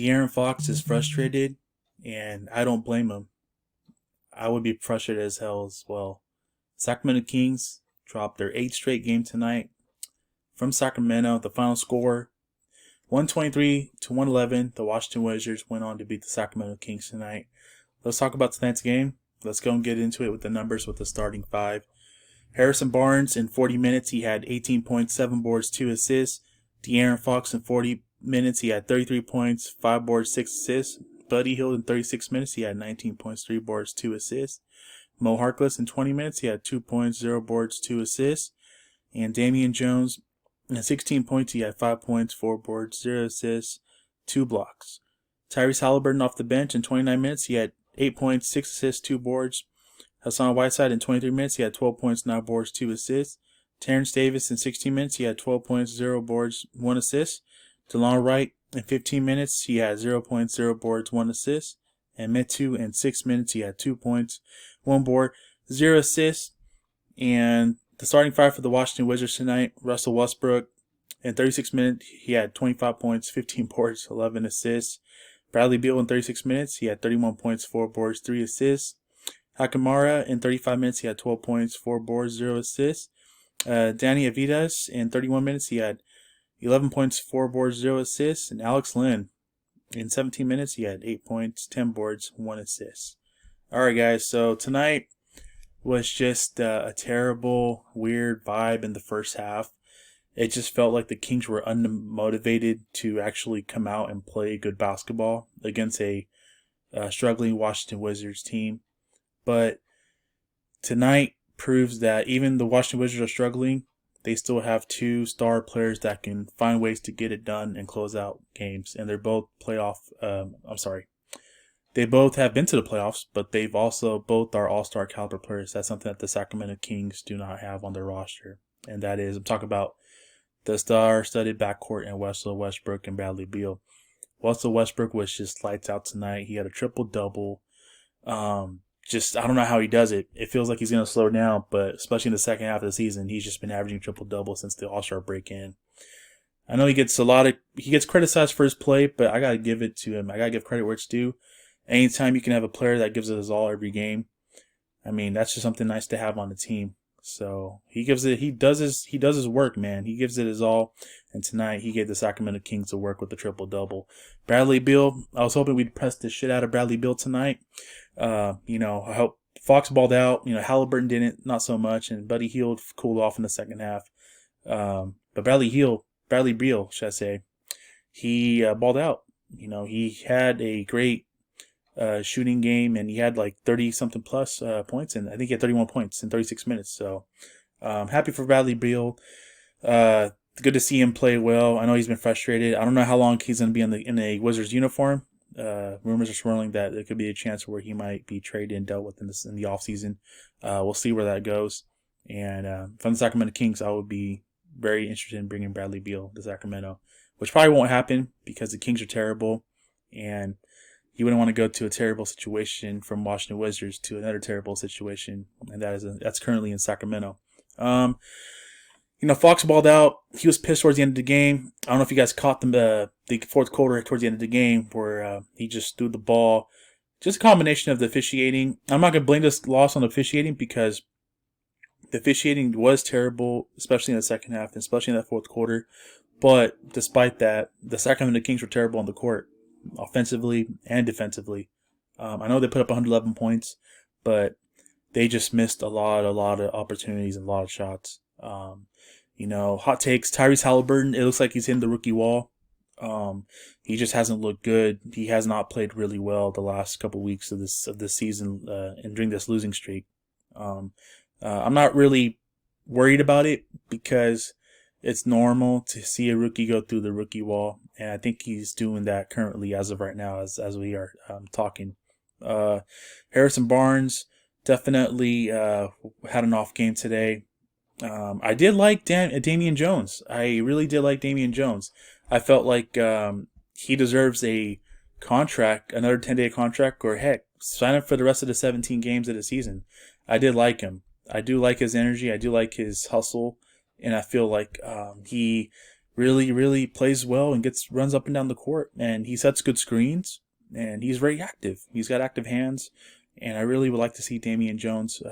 De'Aaron Fox is frustrated, and I don't blame him. I would be frustrated as hell as well. Sacramento Kings dropped their 8th straight game tonight from Sacramento. The final score 123 to 111. The Washington Wizards went on to beat the Sacramento Kings tonight. Let's talk about tonight's game. Let's go and get into it with the numbers with the starting five. Harrison Barnes in 40 minutes, he had 18 points, 7 boards, 2 assists. De'Aaron Fox in 40 minutes, he had 33 points, 5 boards, 6 assists. Buddy Hield in 36 minutes, he had 19 points, 3 boards, 2 assists. Mo Harkless in 20 minutes, he had 2 points, 0 boards, 2 assists. And Damian Jones in 16 points, he had 5 points, 4 boards, 0 assists, 2 blocks. Tyrese Halliburton off the bench in 29 minutes, he had 8 points, 6 assists, 2 boards. Hassan Whiteside in 23 minutes, he had 12 points, 9 boards, 2 assists. Terrence Davis in 16 minutes, he had 12 points, 0 boards, 1 assist. DeLon Wright in 15 minutes, he had 0 points, 0 boards, 1 assist. And Metu in 6 minutes, he had 2 points, 1 board, 0 assists. And the starting five for the Washington Wizards tonight, Russell Westbrook in 36 minutes, he had 25 points, 15 boards, 11 assists. Bradley Beal in 36 minutes, he had 31 points, 4 boards, 3 assists. Hakamara in 35 minutes, he had 12 points, 4 boards, 0 assists. Danny Avidas in 31 minutes, he had 11 points, 4 boards, 0 assists. And Alex Len in 17 minutes, he had 8 points, 10 boards, 1 assist. All right, guys, so tonight was just a terrible, weird vibe in the first half. It just felt like the Kings were unmotivated to actually come out and play good basketball against a struggling Washington Wizards team. But tonight proves that even the Washington Wizards are struggling, they still have 2 star players that can find ways to get it done and close out games. And they're both they both have been to the playoffs, but they've also both are all-star caliber players. That's something that the Sacramento Kings do not have on their roster. And that is, I'm talking about the star-studded backcourt and Russell Westbrook and Bradley Beal. Russell Westbrook was just lights out tonight. He had a triple-double. I don't know how he does it. It feels like he's going to slow down, but especially in the second half of the season, he's just been averaging triple-double since the All-Star break-in. I know he gets criticized for his play, but I got to give it to him. I got to give credit where it's due. Anytime you can have a player that gives it his all every game, I mean, that's just something nice to have on the team. So he does his work, man. He gives it his all. And tonight he gave the Sacramento Kings a work with the triple-double. Bradley Beal, I was hoping we'd press the shit out of Bradley Beal tonight. I hope Fox balled out. Halliburton didn't, not so much. And Buddy Hield cooled off in the second half. But Bradley Beal, should I say, he balled out. He had a great shooting game, and he had like 30-something plus points, and I think he had 31 points in 36 minutes. So happy for Bradley Beal. Good to see him play well. I know he's been frustrated. I don't know how long he's going to be in a Wizards uniform. Rumors are swirling that there could be a chance where he might be traded and dealt with in the offseason. We'll see where that goes. And from the Sacramento Kings, I would be very interested in bringing Bradley Beal to Sacramento, which probably won't happen because the Kings are terrible, and you wouldn't want to go to a terrible situation from Washington Wizards to another terrible situation, and that's currently in Sacramento. Fox balled out. He was pissed towards the end of the game. I don't know if you guys caught the fourth quarter towards the end of the game where he just threw the ball. Just a combination of the officiating. I'm not going to blame this loss on the officiating because the officiating was terrible, especially in the second half, and especially in that fourth quarter. But despite that, the Sacramento Kings were terrible on the court, offensively and defensively. I know they put up 111 points, but they just missed a lot of opportunities and a lot of shots. Hot takes. Tyrese Halliburton, it looks like he's hitting the rookie wall. He just hasn't looked good. He has not played really well the last couple weeks of this season and during this losing streak. I'm not really worried about it because it's normal to see a rookie go through the rookie wall, and I think he's doing that currently as of right now as we are talking. Harrison Barnes definitely had an off game today. I did like Damian Jones. I really did like Damian Jones. I felt like he deserves a contract, another 10-day contract, or heck, sign up for the rest of the 17 games of the season. I did like him. I do like his energy. I do like his hustle. And I feel like he really, really plays well and runs up and down the court, and he sets good screens, and he's very active. He's got active hands, and I really would like to see Damian Jones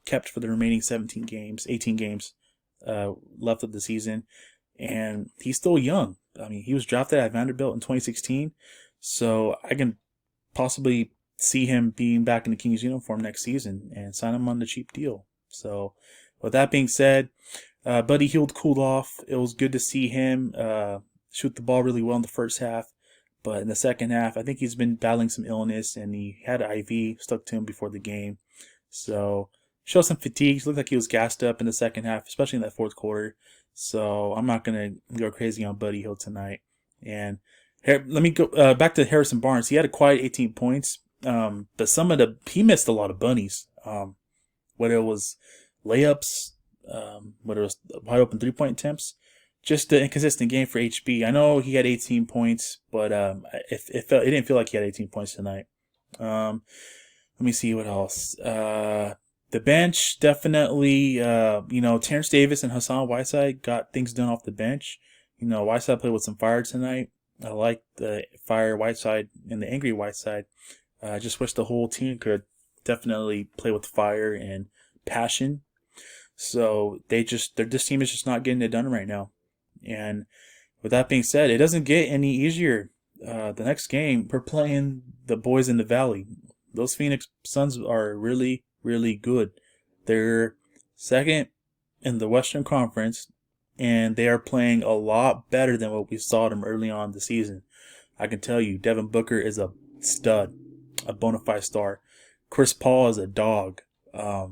kept for the remaining 18 games left of the season. And he's still young. I mean, he was drafted at Vanderbilt in 2016, so I can possibly see him being back in the Kings uniform next season and sign him on the cheap deal. So, with that being said, Buddy Hield cooled off. It was good to see him shoot the ball really well in the first half. But in the second half, I think he's been battling some illness, and he had an IV stuck to him before the game. So, showed some fatigue. Looked like he was gassed up in the second half, especially in that fourth quarter. So, I'm not going to go crazy on Buddy Hield tonight. And let me go back to Harrison Barnes. He had a quiet 18 points, but he missed a lot of bunnies. Whether it was layups, whether it was wide open 3-point attempts, just an inconsistent game for HB. I know he had 18 points, but it didn't feel like he had 18 points tonight. Let me see what else. The bench definitely, Terrence Davis and Hassan Whiteside got things done off the bench. Whiteside played with some fire tonight. I like the fire Whiteside and the angry Whiteside. I just wish the whole team could definitely play with fire and passion. So this team is just not getting it done right now. And with that being said, it doesn't get any easier. The next game, we're playing the boys in the Valley. Those Phoenix Suns are really, really good. They're second in the Western Conference, and they are playing a lot better than what we saw them early on in the season. I can tell you, Devin Booker is a stud, a bona fide star. Chris Paul is a dog. I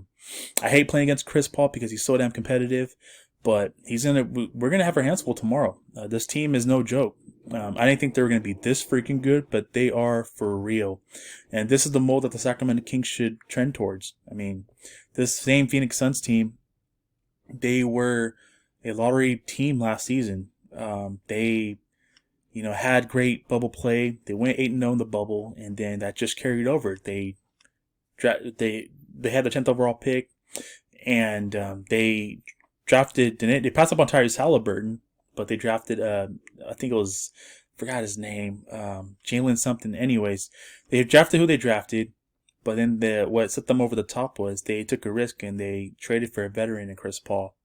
hate playing against Chris Paul because he's so damn competitive, but we're gonna have our hands full tomorrow. This team is no joke. I didn't think they were gonna be this freaking good, but they are for real. And this is the mold that the Sacramento Kings should trend towards. I mean, this same Phoenix Suns team, they were a lottery team last season. They had great bubble play. They went 8-0 in the bubble, and then that just carried over. They had the 10th overall pick, and they passed up on Tyrese Halliburton, but they drafted I think it was, forgot his name, Jalen something. Anyways, they drafted who they drafted, but then what set them over the top was they took a risk and they traded for a veteran in Chris Paul.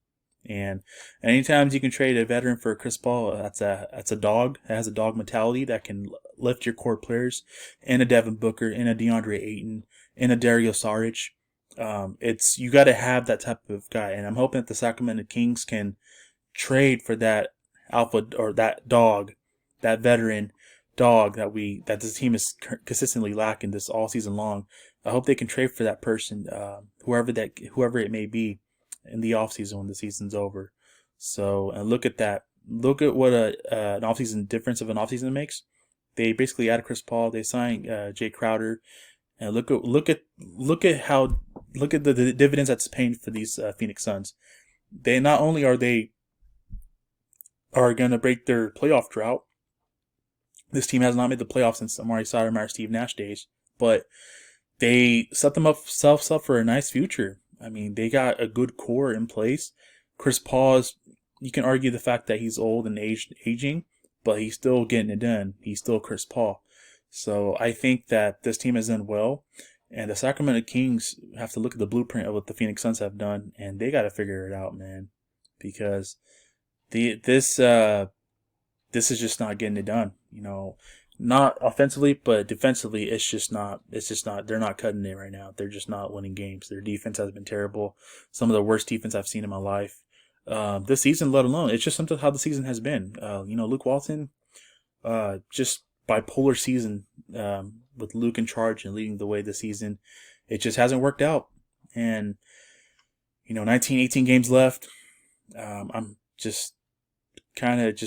And anytime you can trade a veteran for Chris Paul, that's a dog. It has a dog mentality that can lift your core players, and a Devin Booker, and a DeAndre Ayton, and a Dario Saric. You got to have that type of guy, and I'm hoping that the Sacramento Kings can trade for that alpha or that dog, that veteran dog that this team is consistently lacking this all season long. I hope they can trade for that person, whoever it may be, in the offseason when the season's over. So, and look at that. Look at what an offseason difference of an offseason makes. They basically added Chris Paul. They signed Jay Crowder, and look at the dividends that's paying for these Phoenix Suns. They not only are going to break their playoff drought. This team has not made the playoffs since Amari Stoudemire, Steve Nash days, but they set themselves up for a nice future. I mean, they got a good core in place. Chris Paul you can argue the fact that he's old and aging, but he's still getting it done. He's still Chris Paul. So I think that this team has done well, and the Sacramento Kings have to look at the blueprint of what the Phoenix Suns have done, and they got to figure it out, man, because this is just not getting it done. Not offensively, but defensively, it's just not, they're not cutting it right now. They're just not winning games. Their defense has been terrible. Some of the worst defense I've seen in my life. This season, let alone. It's just something how the season has been. Luke Walton, just bipolar season, with Luke in charge and leading the way this season. It just hasn't worked out. And, 18 games left. I'm just kind of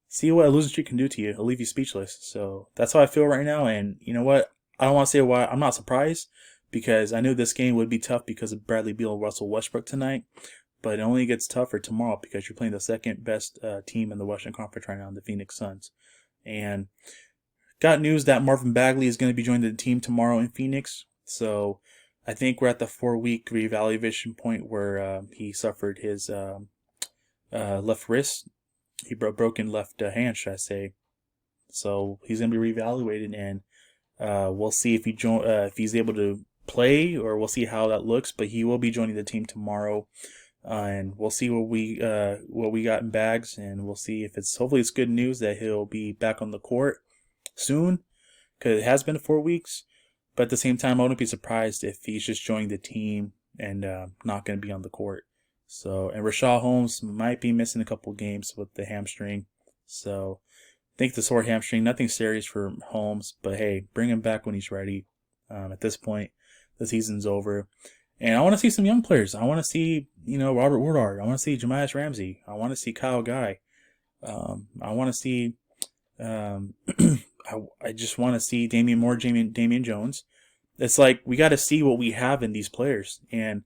see what a losing streak can do to you. It'll leave you speechless. So that's how I feel right now. And you know what? I don't want to say why. I'm not surprised, because I knew this game would be tough because of Bradley Beal and Russell Westbrook tonight. But it only gets tougher tomorrow because you're playing the second best team in the Western Conference right now, the Phoenix Suns. And got news that Marvin Bagley is going to be joining the team tomorrow in Phoenix. So I think we're at the 4-week reevaluation point where he suffered his left wrist. He broken left hand, should I say? So he's gonna be reevaluated, and we'll see if if he's able to play, or we'll see how that looks. But he will be joining the team tomorrow, and we'll see what we got in bags, and we'll see if hopefully it's good news that he'll be back on the court soon, because it has been 4 weeks. But at the same time, I wouldn't be surprised if he's just joining the team and not going to be on the court. So, and Rashad Holmes might be missing a couple games with the hamstring. So, I think the sore hamstring, nothing serious for Holmes, but hey, bring him back when he's ready. At this point, the season's over. And I want to see some young players. I want to see, Robert Woodard. I want to see Jemias Ramsey. I want to see Kyle Guy. I want to see, I just want to see Damian Moore, Damian Jones. It's like we got to see what we have in these players. And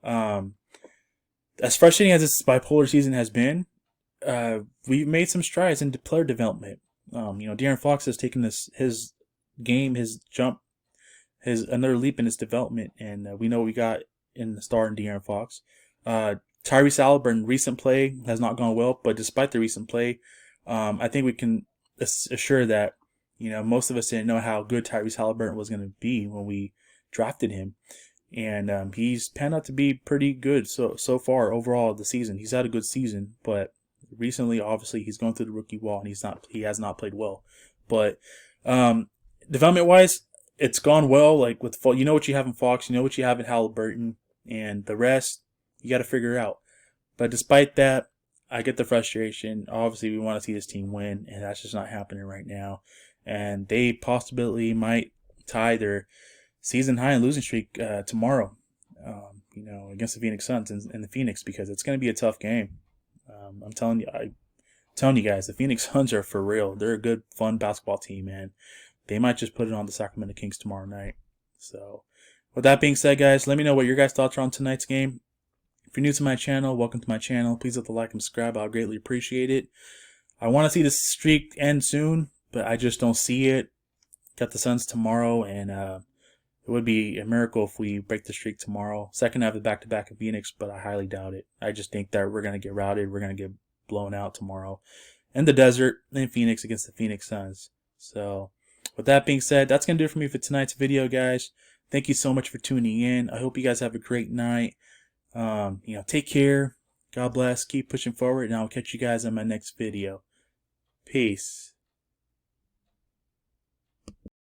as frustrating as this bipolar season has been, we've made some strides into player development. De'Aaron Fox has taken his game, his jump, another leap in his development, and we know we got in the star in De'Aaron Fox. Tyrese Halliburton, recent play has not gone well, but despite the recent play, I think we can assure that most of us didn't know how good Tyrese Halliburton was going to be when we drafted him, and he's panned out to be pretty good so far overall the season. He's had a good season, but recently, obviously, he's going through the rookie wall, and he has not played well. But development wise, it's gone well. Like with what you have in Fox, what you have in Halliburton, and the rest you got to figure out. But despite that, I get the frustration. Obviously, we want to see this team win, and that's just not happening right now. And they possibly might tie their season high in losing streak tomorrow. Against the Phoenix Suns in the Phoenix, because it's going to be a tough game. I'm telling you guys, the Phoenix Suns are for real. They're a good, fun basketball team, man. They might just put it on the Sacramento Kings tomorrow night. So, with that being said, guys, let me know what your guys' thoughts are on tonight's game. If you're new to my channel, welcome to my channel. Please hit the like and subscribe. I'll greatly appreciate it. I want to see this streak end soon, but I just don't see it. Got the Suns tomorrow, and it would be a miracle if we break the streak tomorrow. Second half of back-to-back in Phoenix, but I highly doubt it. I just think that we're going to get routed. We're going to get blown out tomorrow in the desert in Phoenix against the Phoenix Suns. So, with that being said, that's going to do it for me for tonight's video, guys. Thank you so much for tuning in. I hope you guys have a great night. Take care. God bless. Keep pushing forward, and I'll catch you guys in my next video. Peace.